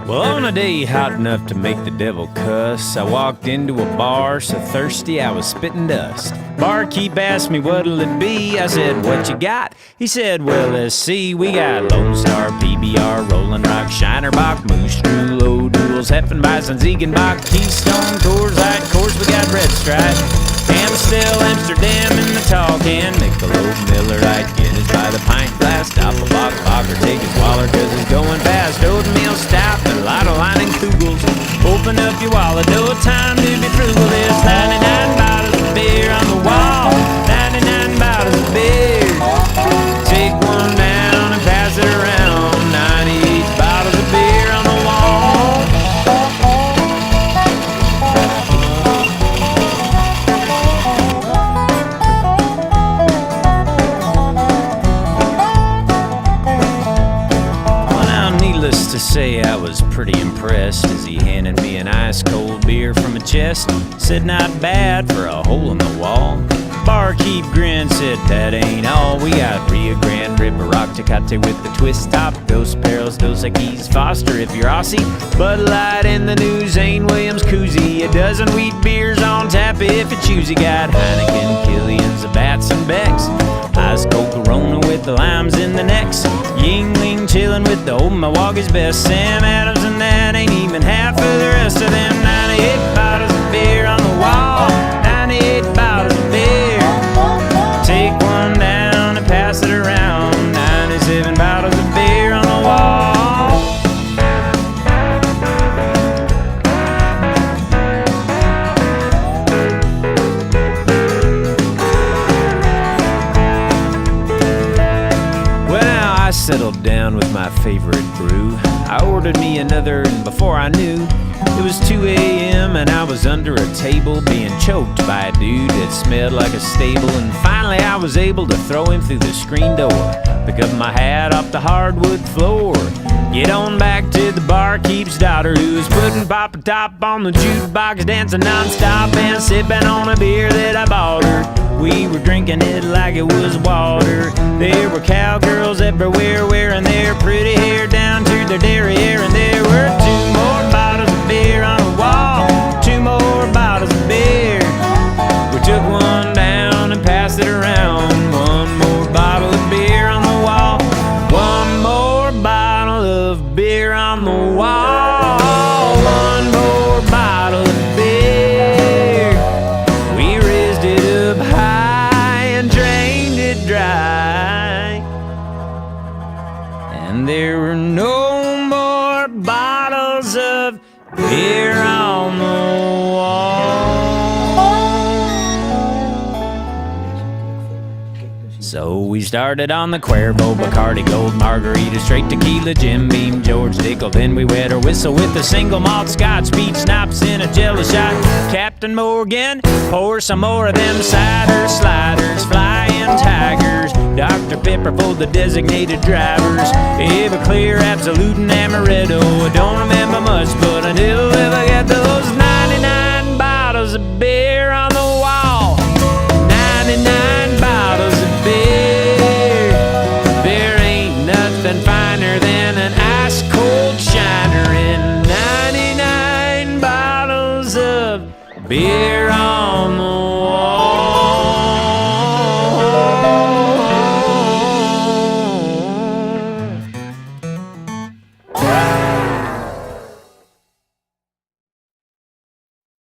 Well, on a day hot enough to make the devil cuss, I walked into a bar so thirsty I was spitting dust. Barkeep asked me what'll it be, I said, what you got? He said, well, let's see, we got Lone Star, PBR, Rolling Rock, Shiner Bock, Moose Drew, O'Doul's, Heffenbeissen, Ziegenbach, Keystone, Coors Light, course we got Red Stripe, Amstel, Amsterdam in the tall can, Michelob, Miller Lite, Guinness by the pint glass, Doppelbock, Bocker, take his Waller cause it's going fast, oatmeal stout, and a lot of line and Kugels. Open up your wallet, no time to be frugal, there's 99 bottles of beer on the wall, 99 bottles of beer. Take one down and pass it around, 98 bottles of beer on the wall. Well, now, needless to say, I was pretty impressed as he handed me an ice-cold beer from a chest. Said, not bad for a hole in the wall. Barkeep grinned, said, that ain't all. We got Rio Grande, Ripper Rock, Tecate with the twist top, Dos Perros, Dos Equis, Foster if you're Aussie, Bud Light in the new Zane Williams koozie, a dozen wheat beers on tap if you choose. You got Heineken, Killian's, Bats and Becks, ice cold Corona with the limes in the necks, Yingling chillin' with the old Milwaukee's best, Sam Adams, and that ain't even half of the rest of them. 98 bottles of beer on the wall, 98 bottles of beer. Take one down and pass it around, 97 bottles of beer on the wall. Well, now I settled down with my favorite brew. I ordered me another, and before I knew, it was 2 a.m. and I was under a table being choked by a dude that smelled like a stable. And finally I was able to throw him through the screen door, pick up my hat off the hardwood floor, get on back to the barkeep's daughter, who was putting Papa Top on the jukebox, dancing non-stop and sipping on a beer that I bought her. We were drinking it like it was water. There were cowgirls everywhere wearing their pretty hair down to their derriere, and there were 2 more bottles of beer on the wall, 2 more bottles of beer. We took one down and passed it around, 1 more bottle of beer on the wall, 1 more bottle of beer on the wall, 1 more bottle of beer. We raised it up high and drained it dry, and there were no more bottles of beer on the wall. So we started on the Cuervo, Bacardi, Gold, Margarita, straight tequila, Jim Beam, George Dickel. Then we wet our whistle with a single malt scotch, beach schnapps in a jello shot. Captain Morgan, pour some more of them cider sliders, flying tigers. Dr. Pepper for the designated drivers, Everclear, Absolute, and Amaretto. I don't remember much, but I do ever get those 99 bottles of beer on the wall. 99 bottles of beer. There ain't nothing finer than